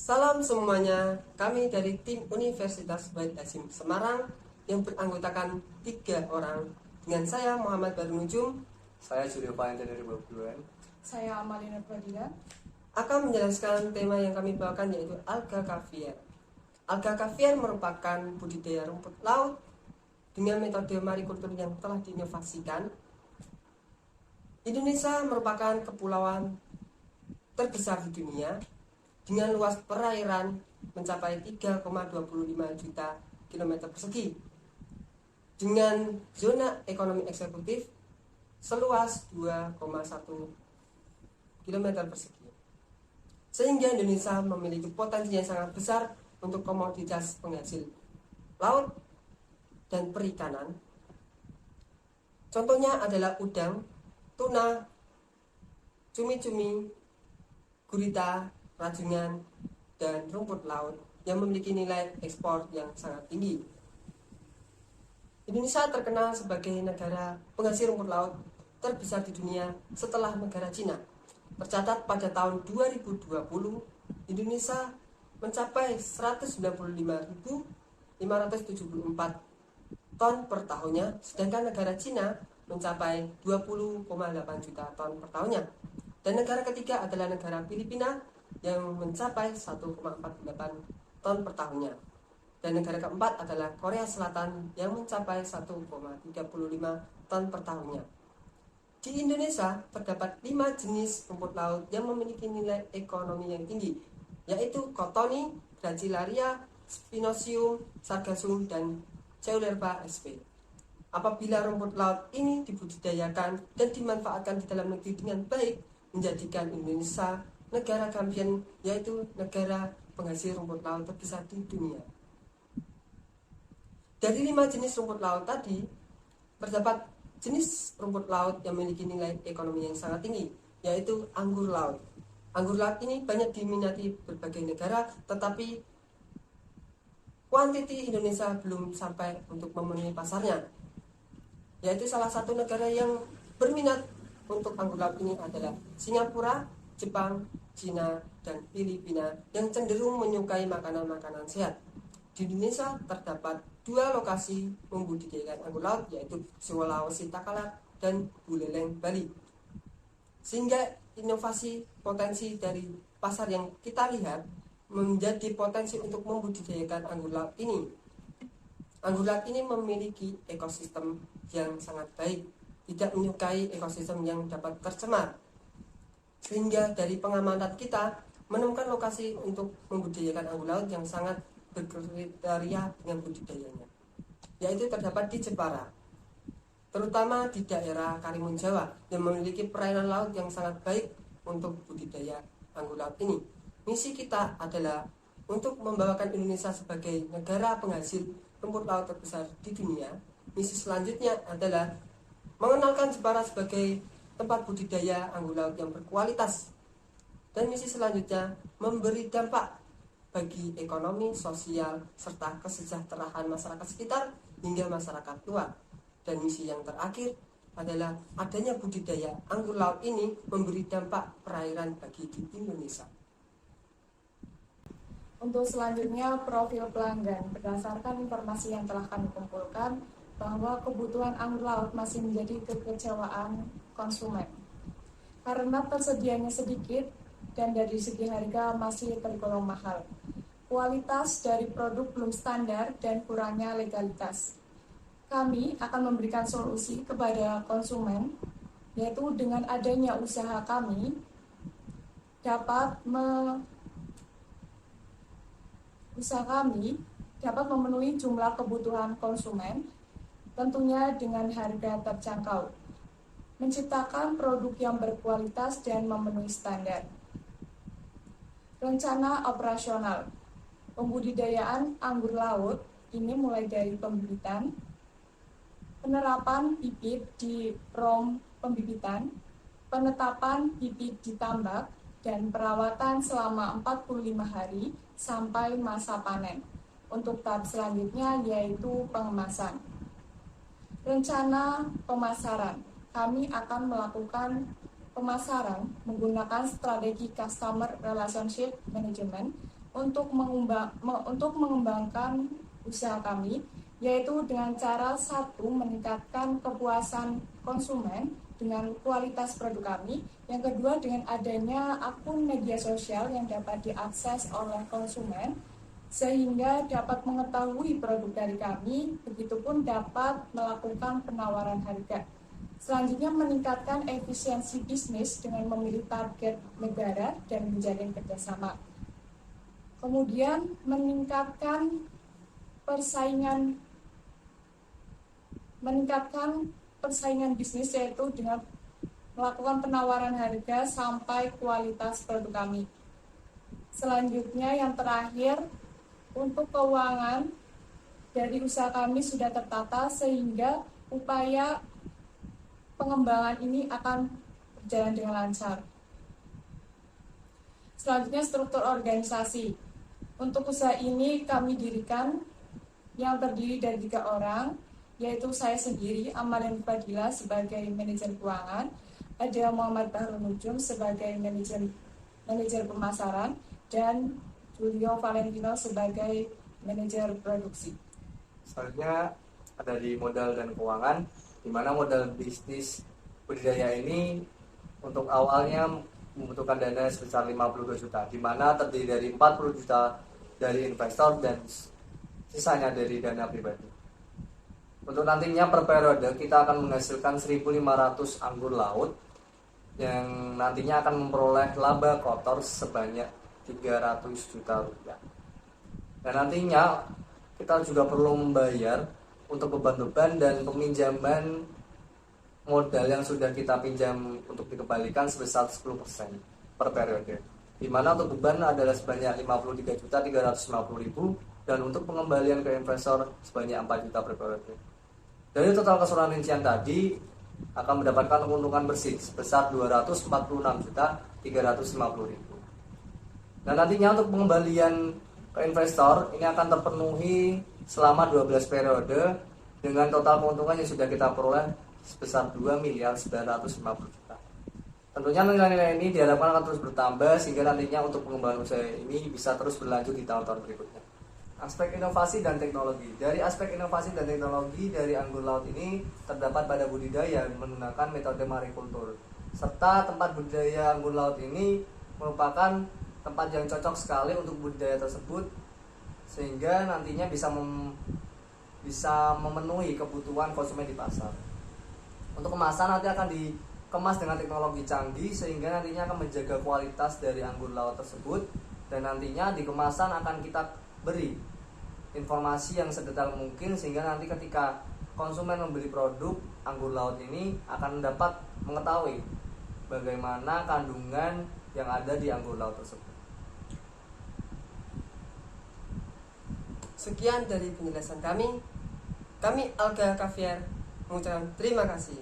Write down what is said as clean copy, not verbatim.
Salam semuanya, kami dari tim Universitas Bait Hasyim Semarang yang beranggotakan 3 orang dengan saya Muhammad Barunujum Saya Julio Valentine dari Babluan. Saya Amalina Pradila. akan menjelaskan tema yang kami bawakan yaitu alga caviar. Alga caviar merupakan budidaya rumput laut dengan metode marikultur yang telah diinovasikan. Indonesia merupakan kepulauan terbesar di dunia dengan luas perairan mencapai 3,25 juta kilometer persegi dengan zona ekonomi eksekutif seluas 2,1 kilometer persegi, sehingga Indonesia memiliki potensi yang sangat besar untuk komoditas penghasil laut dan perikanan. Contohnya adalah udang, tuna, cumi-cumi, gurita, rajungan, dan rumput laut yang memiliki nilai ekspor yang sangat tinggi. Indonesia terkenal sebagai negara penghasil rumput laut terbesar di dunia setelah negara Cina. Tercatat pada tahun 2020, Indonesia mencapai 195.574 ton per tahunnya, sedangkan negara Cina mencapai 20,8 juta ton per tahunnya. Dan negara ketiga adalah negara Filipina yang mencapai 1,48 ton per tahunnya. Dan negara keempat adalah Korea Selatan yang mencapai 1,35 ton per tahunnya. Di Indonesia terdapat 5 jenis rumput laut yang memiliki nilai ekonomi yang tinggi, yaitu Cottony, Gracilaria, Spinoscium, Sargassum, dan Ceulerpa sp. Apabila rumput laut ini dibudidayakan dan dimanfaatkan di dalam negeri dengan baik, menjadikan Indonesia negara kampion, yaitu negara penghasil rumput laut terbesar di dunia. Dari 5 jenis rumput laut tadi, terdapat jenis rumput laut yang memiliki nilai ekonomi yang sangat tinggi, yaitu anggur laut. Anggur laut ini banyak diminati berbagai negara, tetapi kuantiti Indonesia belum sampai untuk memenuhi pasarnya. Yaitu salah satu negara yang berminat untuk anggur laut ini adalah Singapura, Jepang, Cina, dan Filipina yang cenderung menyukai makanan-makanan sehat. Di Indonesia terdapat 2 lokasi membudidayakan anggur laut, yaitu Sulawesi Takalar dan Buleleng, Bali. Sehingga inovasi potensi dari pasar yang kita lihat menjadi potensi untuk membudidayakan anggur laut ini. Anggur laut ini memiliki ekosistem yang sangat baik, tidak menyukai ekosistem yang dapat tercemar. Sehingga dari pengamatan kita menemukan lokasi untuk membudidayakan anggur laut yang sangat berkriteria dengan budidayanya, yaitu terdapat di Jepara, terutama di daerah Karimun Jawa yang memiliki perairan laut yang sangat baik untuk budidaya anggur laut ini. Misi kita adalah untuk membawakan Indonesia sebagai negara penghasil rumput laut terbesar di dunia. Misi selanjutnya adalah mengenalkan Jepara sebagai tempat budidaya anggur laut yang berkualitas. Dan misi selanjutnya memberi dampak bagi ekonomi, sosial, serta kesejahteraan masyarakat sekitar hingga masyarakat luar. Dan misi yang terakhir adalah adanya budidaya anggur laut ini memberi dampak perairan bagi di Indonesia. Untuk selanjutnya, profil pelanggan. Berdasarkan informasi yang telah kami kumpulkan, bahwa kebutuhan anggur laut masih menjadi kekecewaan konsumen. Karena tersedianya sedikit dan dari segi harga masih tergolong mahal. Kualitas dari produk belum standar dan kurangnya legalitas. Kami akan memberikan solusi kepada konsumen, yaitu dengan adanya usaha kami dapat memenuhi jumlah kebutuhan konsumen, tentunya dengan harga terjangkau, menciptakan produk yang berkualitas dan memenuhi standar. Rencana operasional pembudidayaan anggur laut ini mulai dari pembibitan, penerapan bibit di rom pembibitan, penetapan bibit di tambak, dan perawatan selama 45 hari sampai masa panen. Untuk tahap selanjutnya yaitu pengemasan. Rencana pemasaran, kami akan melakukan pemasaran menggunakan strategi Customer Relationship Management untuk mengembangkan usaha kami, yaitu dengan cara satu, meningkatkan kepuasan konsumen dengan kualitas produk kami. Yang kedua, dengan adanya akun media sosial yang dapat diakses oleh konsumen sehingga dapat mengetahui produk dari kami, begitupun dapat melakukan penawaran harga. Selanjutnya, meningkatkan efisiensi bisnis dengan memilih target negara dan menjalin kerjasama. Kemudian, meningkatkan persaingan bisnis, yaitu dengan melakukan penawaran harga sampai kualitas produk kami. Selanjutnya, yang terakhir, untuk keuangan dari usaha kami sudah tertata sehingga upaya pengembangan ini akan berjalan dengan lancar. Selanjutnya, struktur organisasi. Untuk usaha ini kami dirikan yang terdiri dari 3 orang, yaitu saya sendiri, Amalin Fadila sebagai manajer keuangan, ada Muhammad Bahrul Nujum sebagai manajer pemasaran, dan Julio Valentino sebagai manajer produksi. Selanjutnya ada di modal dan keuangan, di mana modal bisnis budidaya ini untuk awalnya membutuhkan dana sebesar 52 juta, di mana terdiri dari 40 juta dari investor dan sisanya dari dana pribadi. Untuk nantinya per periode kita akan menghasilkan 1.500 anggur laut yang nantinya akan memperoleh laba kotor sebanyak 300 juta rupiah. Dan nantinya kita juga perlu membayar untuk beban-beban dan peminjaman modal yang sudah kita pinjam untuk dikembalikan sebesar 10% per periode, di mana untuk beban adalah sebanyak 53.350.000 dan untuk pengembalian ke investor sebanyak 4 juta per periode. Dari total keseluruhan rincian tadi akan mendapatkan keuntungan bersih sebesar 246.350.000. Dan nantinya untuk pengembalian ke investor ini akan terpenuhi selama 12 periode dengan total keuntungan yang sudah kita peroleh sebesar 2.950.000.000. Tentunya nilai-nilai ini diharapkan akan terus bertambah sehingga nantinya untuk pengembangan usaha ini bisa terus berlanjut di tahun-tahun berikutnya. Aspek inovasi dan teknologi. Dari aspek inovasi dan teknologi dari anggur laut ini terdapat pada budidaya menggunakan metode marikultur, serta tempat budidaya anggur laut ini merupakan tempat yang cocok sekali untuk budidaya tersebut sehingga nantinya bisa memenuhi kebutuhan konsumen di pasar. Untuk kemasan nanti akan dikemas dengan teknologi canggih sehingga nantinya akan menjaga kualitas dari anggur laut tersebut, dan nantinya di kemasan akan kita beri informasi yang sedetail mungkin sehingga nanti ketika konsumen membeli produk anggur laut ini akan dapat mengetahui bagaimana kandungan yang ada di anggur laut tersebut. Sekian dari penjelasan kami. Kami Alga Kaviar mengucapkan terima kasih.